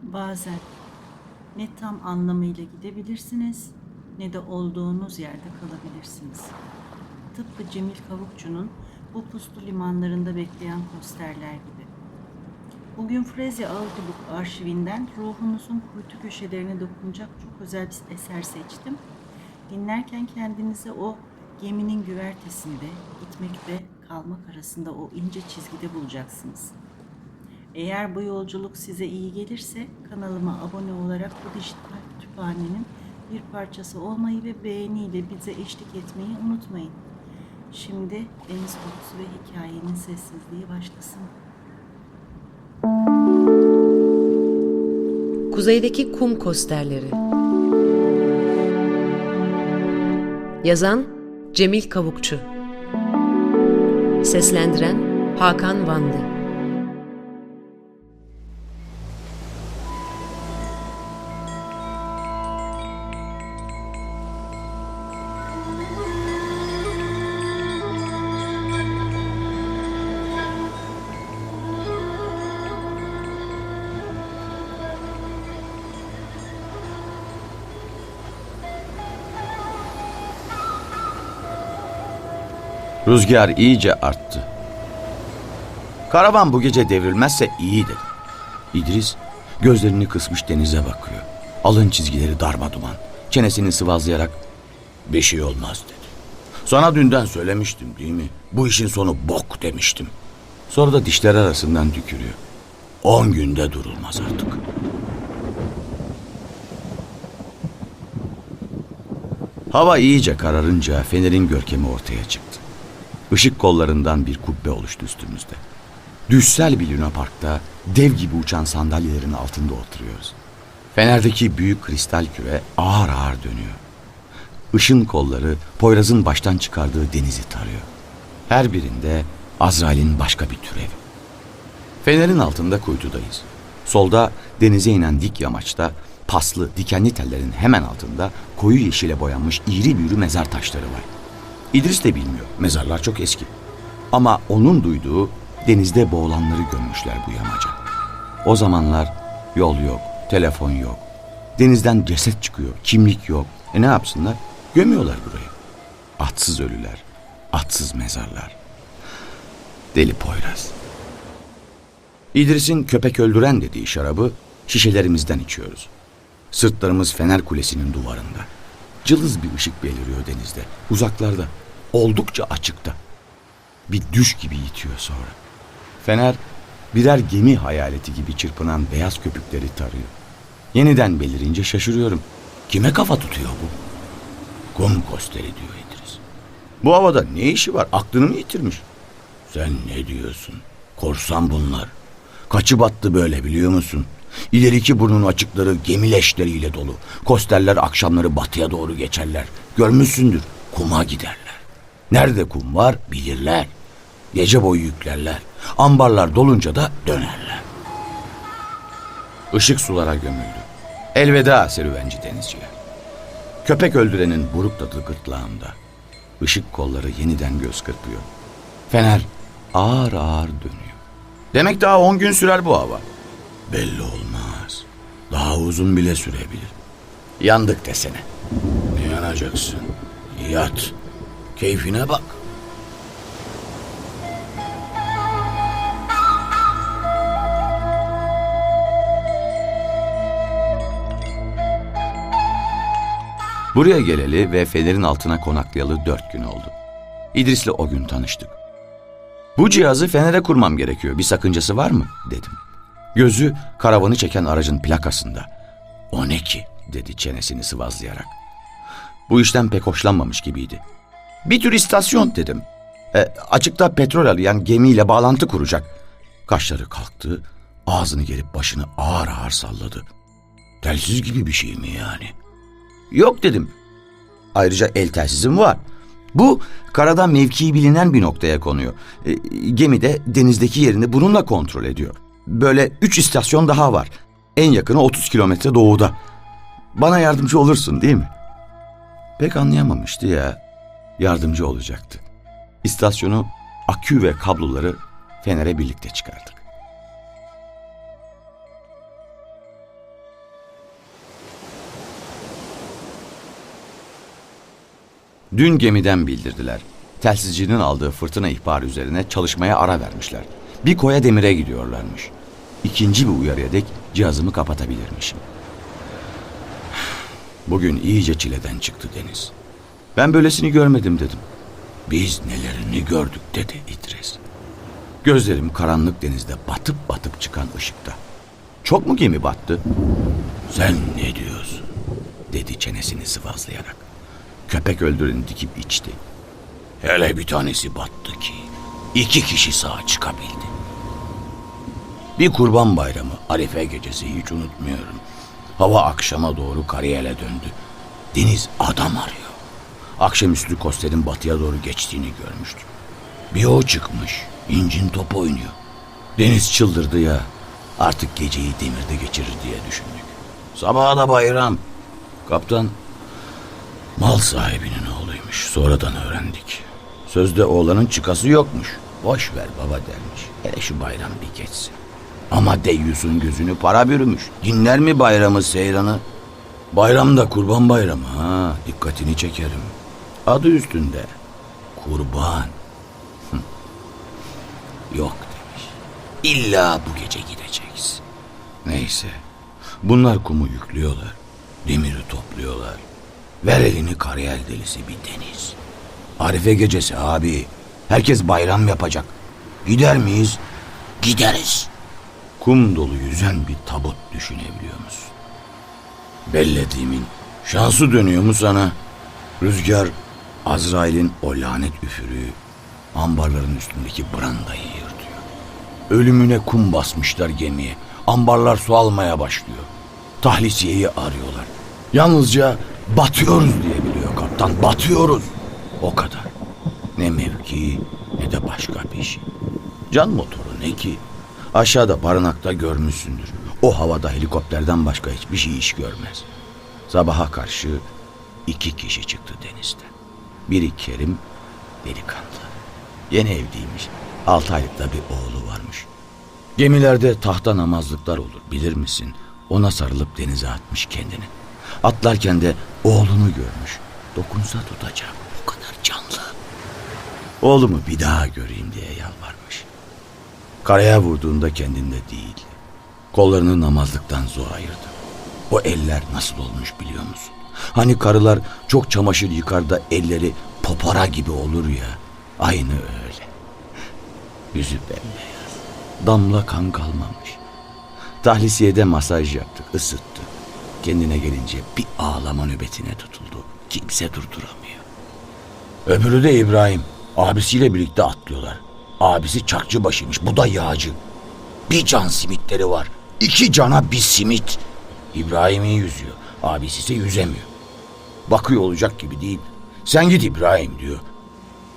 Bazen ne tam anlamıyla gidebilirsiniz ne de olduğunuz yerde kalabilirsiniz. Tıpkı Cemil Kavukçu'nun bu puslu limanlarında bekleyen posterler gibi. Bugün Frezya Ağıtlık arşivinden ruhunuzun kuytu köşelerine dokunacak çok özel bir eser seçtim. Dinlerken kendinizi o geminin güvertesinde, gitmek ve kalmak arasında o ince çizgide bulacaksınız. Eğer bu yolculuk size iyi gelirse kanalıma abone olarak bu dijital kütüphanenin bir parçası olmayı ve beğeniyle bize eşlik etmeyi unutmayın. Şimdi deniz kokusu ve hikayenin sessizliği başlasın. Kuzeydeki kum kosterleri. Yazan Cemil Kavukçu. Seslendiren Hakan Vanlı. Rüzgar iyice arttı. Karavan bu gece devrilmezse iyi dedi. İdris gözlerini kısmış denize bakıyor. Alın çizgileri darmaduman. Çenesini sıvazlayarak bir şey olmaz dedi. Sana dünden söylemiştim değil mi? Bu işin sonu bok demiştim. Sonra da dişler arasından tükürüyor. 10 günde durulmaz artık. Hava iyice kararınca fenerin görkemi ortaya çıktı. Işık kollarından bir kubbe oluştu üstümüzde. Düssel bir lunaparkta dev gibi uçan sandalyelerin altında oturuyoruz. Fenerdeki büyük kristal küre ağır ağır dönüyor. Işın kolları Poyraz'ın baştan çıkardığı denizi tarıyor. Her birinde Azrail'in başka bir türevi. Fenerin altında kuytudayız. Solda denize inen dik yamaçta paslı dikenli tellerin hemen altında koyu yeşile boyanmış iri büğrü mezar taşları var. İdris de bilmiyor. Mezarlar çok eski. Ama onun duyduğu denizde boğulanları gömmüşler bu yamaca. O zamanlar yol yok, telefon yok. Denizden ceset çıkıyor, kimlik yok. Ne yapsınlar? Gömüyorlar burayı. Atsız ölüler, atsız mezarlar. Deli Poyraz. İdris'in köpek öldüren dediği şarabı şişelerimizden içiyoruz. Sırtlarımız Fener Kulesi'nin duvarında. Cılız bir ışık beliriyor denizde. Uzaklarda, oldukça açıkta. Bir düş gibi yitiyor sonra. Fener birer gemi hayaleti gibi çırpınan beyaz köpükleri tarıyor. Yeniden belirince şaşırıyorum. Kime kafa tutuyor bu? Kum kosteri diyor İdris. Bu havada ne işi var? Aklını mı yitirmiş? Sen ne diyorsun? Korsan bunlar. Kaçı battı böyle biliyor musun? İleriki burnun açıkları gemi leşleriyle dolu. Kosterler akşamları batıya doğru geçerler. Görmüşsündür, kuma giderler. Nerede kum var bilirler. Gece boyu yüklerler. Ambarlar dolunca da dönerler. Işık sulara gömüldü. Elveda serüvenci denizciler. Köpek öldürenin buruk tadı gırtlağımda. Işık kolları yeniden göz kırpıyor. Fener ağır ağır dönüyor. Demek daha 10 gün sürer bu hava. Belli olmaz. Daha uzun bile sürebilir. Yandık desene. Ne yanacaksın? Yat. Keyfine bak. Buraya geleli ve fenerin altına konaklayalı 4 gün oldu. İdris'le o gün tanıştık. Bu cihazı fenere kurmam gerekiyor. Bir sakıncası var mı? Dedim. Gözü karavanı çeken aracın plakasında. O ne ki? Dedi çenesini sıvazlayarak. Bu işten pek hoşlanmamış gibiydi. Bir tür istasyon dedim. Açıkta petrol arayan gemiyle bağlantı kuracak. Kaşları kalktı, ağzını gerip başını ağır ağır salladı. Telsiz gibi bir şey mi yani? Yok dedim. Ayrıca el telsizim var. Bu karada mevkii bilinen bir noktaya konuyor. Gemi de denizdeki yerini bununla kontrol ediyor. Böyle 3 istasyon daha var. En yakını 30 kilometre doğuda. Bana yardımcı olursun değil mi? Pek anlayamamıştı ya. Yardımcı olacaktı. İstasyonu, akü ve kabloları fenere birlikte çıkardık. Dün gemiden bildirdiler. Telsizcinin aldığı fırtına ihbarı üzerine çalışmaya ara vermişler. Bir koya demire gidiyorlarmış. İkinci bir uyarıya dek cihazımı kapatabilirmişim. Bugün iyice çileden çıktı Deniz. Ben böylesini görmedim dedim. Biz nelerini gördük dedi İdris. Gözlerim karanlık denizde batıp batıp çıkan ışıkta. Çok mu gemi battı? Sen ne diyorsun? Dedi çenesini sıvazlayarak. Köpek öldüreni dikip içti. Hele bir tanesi battı ki 2 kişi sağ çıkabildi. Bir kurban bayramı Arife gecesi hiç unutmuyorum. Hava akşama doğru kariyele döndü. Deniz adam arıyor. Akşamüstü Koster'in batıya doğru geçtiğini görmüştüm. Bir o çıkmış. İncin top oynuyor. Deniz çıldırdı ya. Artık geceyi demirde geçirir diye düşündük. Sabaha da bayram. Kaptan mal sahibinin oğluymuş. Sonradan öğrendik. Sözde oğlanın çıkası yokmuş. Boş ver baba dermiş. Hele şu bayram bir geçsin. Ama deyyusun gözünü para bürümüş. Dinler mi bayramı seyranı? Bayramda kurban bayramı ha. Dikkatini çekerim. Adı üstünde. Kurban. Yok demiş. İlla bu gece gideceksin. Neyse. Bunlar kumu yüklüyorlar. Demiri topluyorlar. Ver elini karayel delisi bir deniz. Arife gecesi abi. Herkes bayram yapacak. Gider miyiz? Gideriz. Kum dolu yüzen bir tabut düşünebiliyor musun? Bellediğimin şansı dönüyor mu sana? Rüzgar Azrail'in o lanet üfürüğü ambarların üstündeki brandayı yırtıyor. Ölümüne kum basmışlar gemiye. Ambarlar su almaya başlıyor. Tahlisiyeyi arıyorlar. Yalnızca batıyoruz diye biliyor kaptan. Batıyoruz. O kadar. Ne mevki ne de başka bir şey. Can motoru ne ki? Aşağıda barınakta görmüşsündür. O havada helikopterden başka hiçbir şey iş görmez. Sabaha karşı 2 kişi çıktı denizden. Biri Kerim, delikanlı. Yeni evliymiş. 6 aylık da bir oğlu varmış. Gemilerde tahta namazlıklar olur bilir misin? Ona sarılıp denize atmış kendini. Atlarken de oğlunu görmüş. Dokunsa tutacak. O kadar canlı. Oğlumu bir daha göreyim diye yalvarmış. Karaya vurduğunda kendinde değil. Kollarını namazlıktan zor ayırdı. O eller nasıl olmuş biliyor musun? Hani karılar çok çamaşır yıkar da elleri popora gibi olur ya. Aynı öyle. Yüzü bembeyaz. Damla kan kalmamış. Tahlisiyede masaj yaptık, ısıttı. Kendine gelince bir ağlama nöbetine tutuldu. Kimse durduramıyor. Öbürü de İbrahim. Abisiyle birlikte atlıyorlar. Abisi çarkçıbaşıymış, bu da yağcı. Bir can simitleri var. 2 cana bir simit. İbrahim iyi yüzüyor. Abisi ise yüzemiyor. Bakıyor olacak gibi değil. Sen git İbrahim diyor.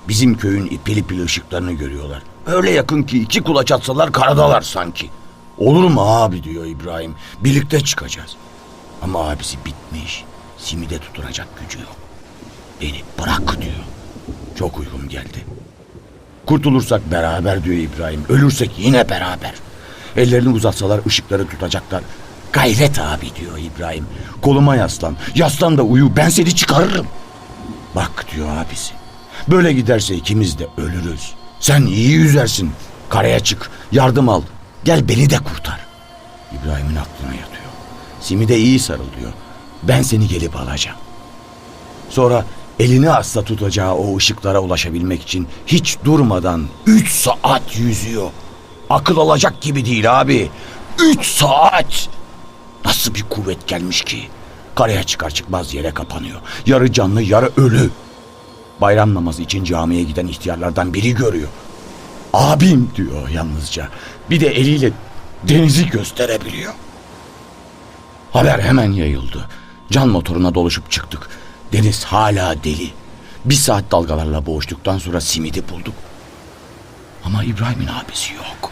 Bizim köyün ipili pili ışıklarını görüyorlar. Öyle yakın ki 2 kulaç atsalar karadalar sanki. Olur mu abi diyor İbrahim. Birlikte çıkacağız. Ama abisi bitmiş. Simide tutunacak gücü yok. Beni bırak diyor. Çok uykum geldi. Kurtulursak beraber diyor İbrahim. Ölürsek yine beraber. Ellerini uzatsalar ışıkları tutacaklar. Gayret abi diyor İbrahim. Koluma yaslan. Yaslan da uyu, ben seni çıkarırım. Bak diyor abisi. Böyle giderse ikimiz de ölürüz. Sen iyi yüzersin. Karaya çık. Yardım al. Gel beni de kurtar. İbrahim'in aklına yatıyor. Simide iyi sarıl diyor. Ben seni gelip alacağım. Sonra elini asla tutacağı o ışıklara ulaşabilmek için hiç durmadan 3 saat yüzüyor. Akıl alacak gibi değil abi. 3 saat. Nasıl bir kuvvet gelmiş ki? Karaya çıkar çıkmaz yere kapanıyor. Yarı canlı yarı ölü. Bayram namazı için camiye giden ihtiyarlardan biri görüyor. Abim diyor yalnızca. Bir de eliyle denizi gösterebiliyor. Haber hemen yayıldı. Can motoruna doluşup çıktık. Deniz hala deli. 1 saat dalgalarla boğuştuktan sonra simidi bulduk. Ama İbrahim'in abisi yok.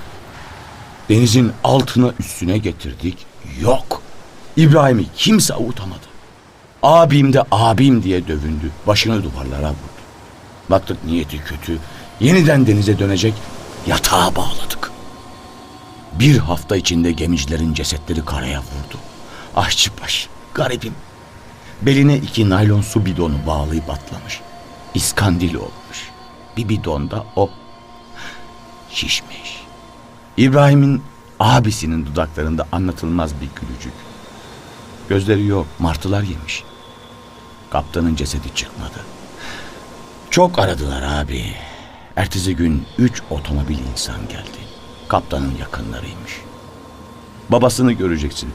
Denizin altına üstüne getirdik. Yok. İbrahim'i kimse avutamadı. Abim de abim diye dövündü. Başını duvarlara vurdu. Baktık niyeti kötü. Yeniden denize dönecek, yatağa bağladık. 1 hafta içinde gemicilerin cesetleri karaya vurdu. Aşçıbaşı, garibim. Beline 2 naylon su bidonu bağlayıp atlamış. İskandil olmuş. Bir bidonda o şişmiş. İbrahim'in abisinin dudaklarında anlatılmaz bir gülücük. Gözleri yok, martılar yemiş. Kaptanın cesedi çıkmadı. Çok aradılar abi. Ertesi gün 3 otomobil insan geldi. Kaptanın yakınlarıymış. Babasını göreceksin.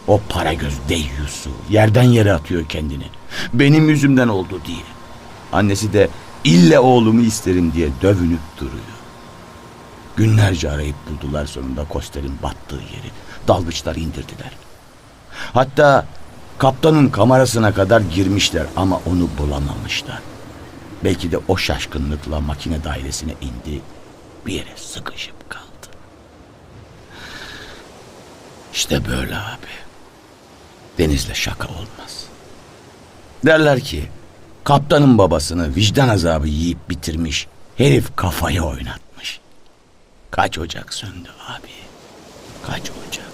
O para göz deyyusu yerden yere atıyor kendini. Benim yüzümden oldu diye. Annesi de ille oğlumu isterim diye dövünüp duruyor. Günlerce arayıp buldular sonunda Koster'in battığı yeri. Dalgıçlar indirdiler. Hatta kaptanın kamerasına kadar girmişler ama onu bulamamışlar. Belki de o şaşkınlıkla makine dairesine indi, bir yere sıkışıp kaldı. İşte böyle abi. Denizle şaka olmaz. Derler ki kaptanın babasını vicdan azabı yiyip bitirmiş, herif kafayı oynatmış. Kaç ocak söndü abi. Kaç ocak.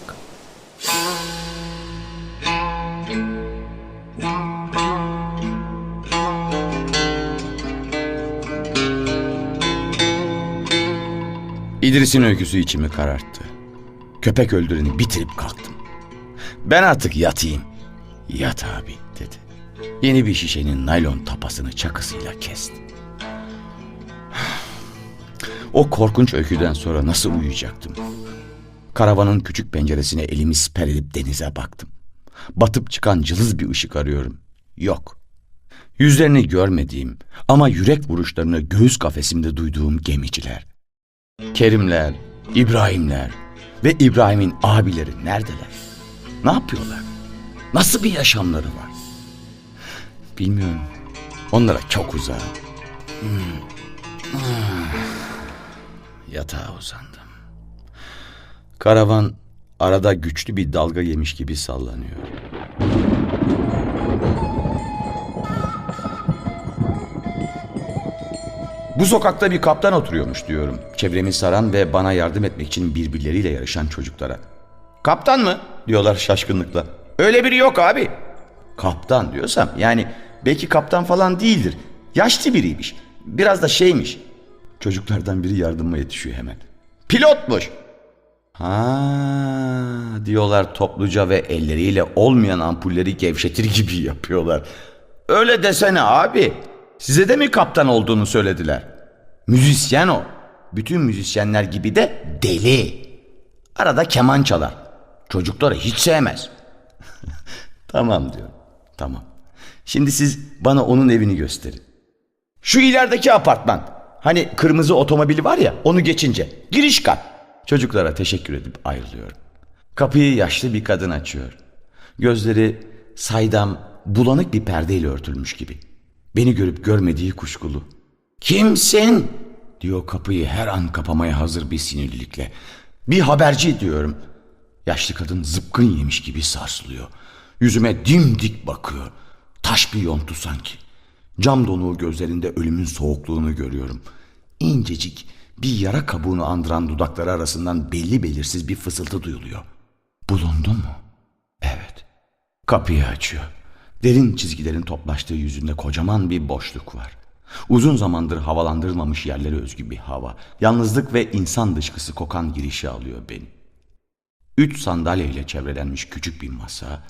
İdris'in öyküsü içimi kararttı. Köpek öldüreni bitirip kalktım. Ben artık yatayım. Yat abi dedi. Yeni bir şişenin naylon tapasını çakısıyla kesti. O korkunç öyküden sonra nasıl uyuyacaktım? Karavanın küçük penceresine elimi siper edip denize baktım. Batıp çıkan cılız bir ışık arıyorum. Yok. Yüzlerini görmediğim ama yürek vuruşlarını göğüs kafesimde duyduğum gemiciler. Kerimler, İbrahimler ve İbrahim'in abileri neredeler? Ne yapıyorlar? Nasıl bir yaşamları var? Bilmiyorum. Onlara çok uzağım. Yatağa uzandım. Karavan arada güçlü bir dalga yemiş gibi sallanıyor. Bu sokakta bir kaptan oturuyormuş diyorum. Çevremi saran ve bana yardım etmek için birbirleriyle yarışan çocuklara. Kaptan mı? Diyorlar şaşkınlıkla. Öyle biri yok abi. Kaptan diyorsam yani belki kaptan falan değildir. Yaşlı biriymiş. Biraz da şeymiş. Çocuklardan biri yardıma yetişiyor hemen. Pilotmuş. Ha diyorlar topluca ve elleriyle olmayan ampulleri gevşetir gibi yapıyorlar. Öyle desene abi. Size de mi kaptan olduğunu söylediler? Müzisyen o. Bütün müzisyenler gibi de deli. Arada keman çalar. Çocukları hiç sevmez. Tamam diyorum. Tamam. Şimdi siz bana onun evini gösterin. Şu ilerideki apartman. Hani kırmızı otomobili var ya, onu geçince. Giriş kat. Çocuklara teşekkür edip ayrılıyorum. Kapıyı yaşlı bir kadın açıyor. Gözleri saydam, bulanık bir perdeyle örtülmüş gibi. Beni görüp görmediği kuşkulu. Kimsin? Diyor kapıyı her an kapamaya hazır bir sinirlilikle. Bir haberci diyorum. Yaşlı kadın zıpkın yemiş gibi sarsılıyor. Yüzüme dimdik bakıyor. Taş bir yontu sanki. Cam donuğu gözlerinde ölümün soğukluğunu görüyorum. İncecik bir yara kabuğunu andıran dudakları arasından belli belirsiz bir fısıltı duyuluyor. Bulundu mu? Evet. Kapıyı açıyor. Derin çizgilerin toplaştığı yüzünde kocaman bir boşluk var. Uzun zamandır havalandırılmamış yerlere özgü bir hava. Yalnızlık ve insan dışkısı kokan girişi alıyor beni. 3 sandalyeyle çevrelenmiş küçük bir masa,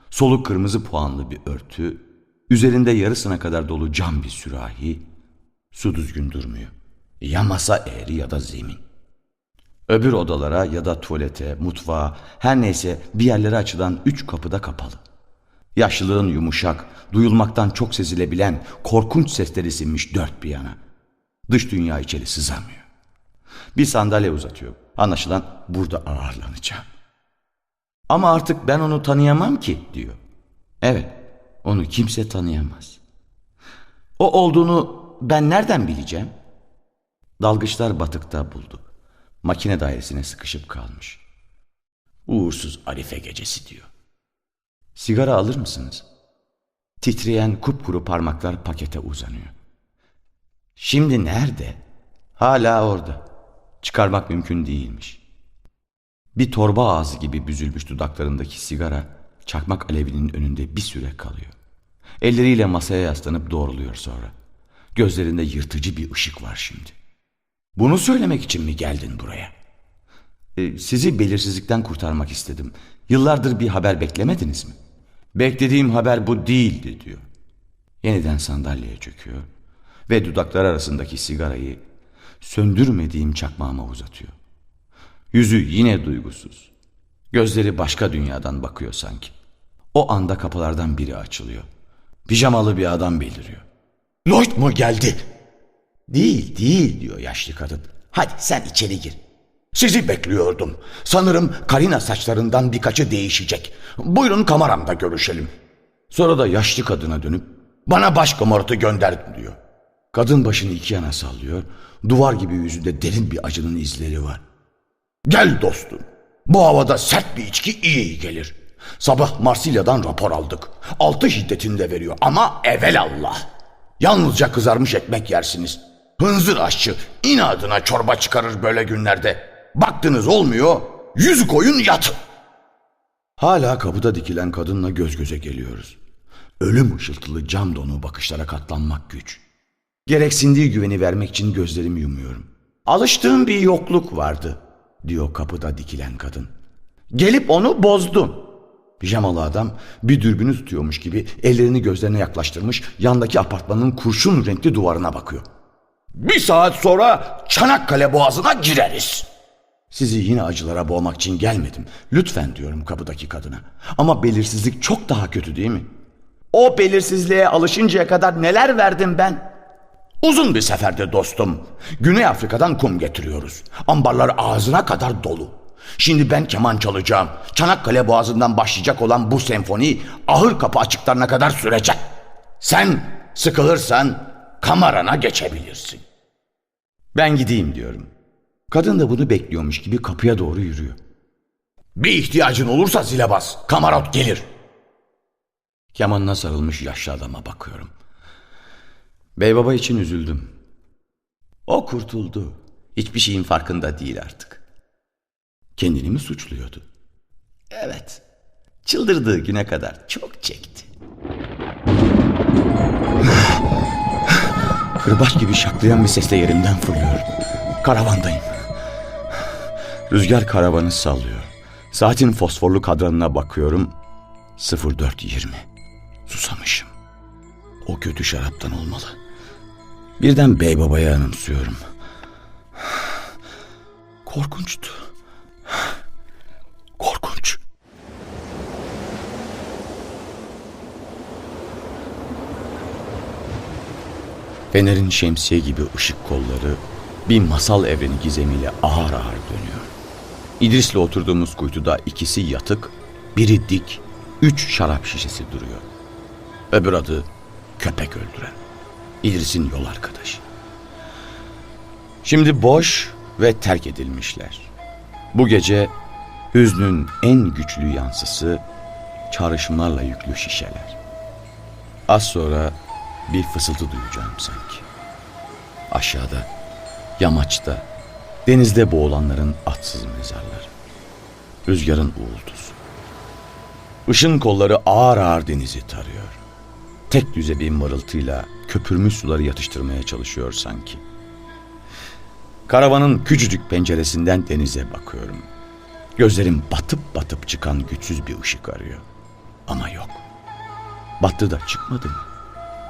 soluk kırmızı puanlı bir örtü, üzerinde yarısına kadar dolu cam bir sürahi, su düzgün durmuyor. Ya masa eğri ya da zemin. Öbür odalara ya da tuvalete, mutfağa, her neyse bir yerlere açılan 3 kapı da kapalı. Yaşlılığın yumuşak, duyulmaktan çok sezilebilen korkunç sesleri sinmiş dört bir yana. Dış dünya içeri sızamıyor. Bir sandalye uzatıyor. Anlaşılan burada ağırlanacağım. Ama artık ben onu tanıyamam ki diyor. Evet, onu kimse tanıyamaz. O olduğunu ben nereden bileceğim? Dalgıçlar batıkta buldu. Makine dairesine sıkışıp kalmış. Uğursuz Arife gecesi diyor. Sigara alır mısınız? Titreyen kupkuru parmaklar pakete uzanıyor. Şimdi nerede? Hala orada. Çıkarmak mümkün değilmiş. Bir torba ağzı gibi büzülmüş dudaklarındaki sigara çakmak alevinin önünde bir süre kalıyor. Elleriyle masaya yaslanıp doğruluyor sonra. Gözlerinde yırtıcı bir ışık var şimdi. Bunu söylemek için mi geldin buraya? Sizi belirsizlikten kurtarmak istedim. Yıllardır bir haber beklemediniz mi? Beklediğim haber bu değildi diyor. Yeniden sandalyeye çöküyor ve dudakları arasındaki sigarayı söndürmediğim çakmağıma uzatıyor. Yüzü yine duygusuz. Gözleri başka dünyadan bakıyor sanki. O anda kapılardan biri açılıyor. Pijamalı bir adam beliriyor. Lloyd mu geldi? Değil diyor yaşlı kadın. Hadi sen içeri gir. Sizi bekliyordum. Sanırım Karina saçlarından birkaçı değişecek. Buyurun kameramda görüşelim. Sonra da yaşlı kadına dönüp Bana baş komartı gönder diyor. kadın başını iki yana sallıyor. Duvar gibi yüzünde derin bir acının izleri var. Gel dostum. Bu havada sert bir içki iyi gelir. Sabah Marsilya'dan rapor aldık. 6 şiddetinde veriyor ama evelallah. Yalnızca kızarmış ekmek yersiniz. Hınzır aşçı inadına çorba çıkarır böyle günlerde. Baktınız olmuyor, yüzü koyun yatın. Hala kapıda dikilen kadınla göz göze geliyoruz. Ölüm ışıltılı cam donu bakışlara katlanmak güç. Gereksindiği güveni vermek için gözlerimi yumuyorum. Alıştığım bir yokluk vardı. Diyor kapıda dikilen kadın. Gelip onu bozdum. Pijamalı adam bir dürbünü tutuyormuş gibi ellerini gözlerine yaklaştırmış, yandaki apartmanın kurşun renkli duvarına bakıyor. 1 saat sonra Çanakkale Boğazı'na gireriz. Sizi yine acılara boğmak için gelmedim. Lütfen diyorum kapıdaki kadına. Ama belirsizlik çok daha kötü değil mi? O belirsizliğe alışıncaya kadar neler verdim ben? Uzun bir seferde dostum. Güney Afrika'dan kum getiriyoruz. Ambarlar ağzına kadar dolu. Şimdi ben keman çalacağım. Çanakkale Boğazı'ndan başlayacak olan bu senfoni ahır kapı açıklarına kadar sürecek. Sen sıkılırsan kamerana geçebilirsin. Ben gideyim diyorum. Kadın da bunu bekliyormuş gibi kapıya doğru yürüyor. Bir ihtiyacın olursa zile bas. Kamarot gelir. Kemanına sarılmış yaşlı adama bakıyorum. Bey baba için üzüldüm. O kurtuldu. Hiçbir şeyin farkında değil artık. Kendini mi suçluyordu? Evet. Çıldırdığı güne kadar çok çekti. Kırbaç gibi şaklayan bir sesle yerimden fırlıyorum. Karavandayım. Rüzgar karavanı sallıyor. Saatin fosforlu kadranına bakıyorum. 04:20. Susamışım. O kötü şaraptan olmalı. Birden bey babaya anımsıyorum. Korkunçtu. Korkunç. Fener'in şemsiye gibi ışık kolları bir masal evreni gizemiyle ağır ağır dönüyor. İdris'le oturduğumuz kuytuda ikisi yatık, biri dik, 3 şarap şişesi duruyor. Öbür adı köpek öldüren. İdris'in yol arkadaşı. Şimdi boş ve terk edilmişler. Bu gece hüznün en güçlü yansısı çağrışımlarla yüklü şişeler. Az sonra bir fısıltı duyacağım sanki. Aşağıda, yamaçta, denizde boğulanların atsız mezarları. Rüzgarın uğultusu. Işın kolları ağır ağır denizi tarıyor. Tek düze bir mırıltıyla köpürmüş suları yatıştırmaya çalışıyor sanki. Karavanın küçücük penceresinden denize bakıyorum. Gözlerim batıp batıp çıkan güçsüz bir ışık arıyor. Ama yok. Battı da çıkmadı mı?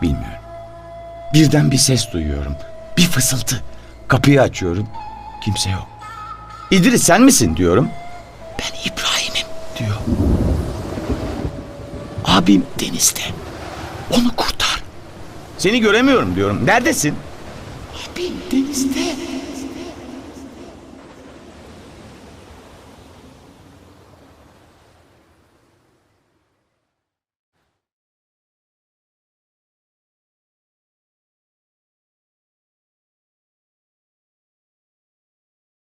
Bilmiyorum. Birden bir ses duyuyorum. Bir fısıltı. Kapıyı açıyorum. Kimse yok. İdris sen misin diyorum. Ben İbrahim'im diyor. Abim denizde. Onu kurtar. Seni göremiyorum diyorum. Neredesin? Abim denizde.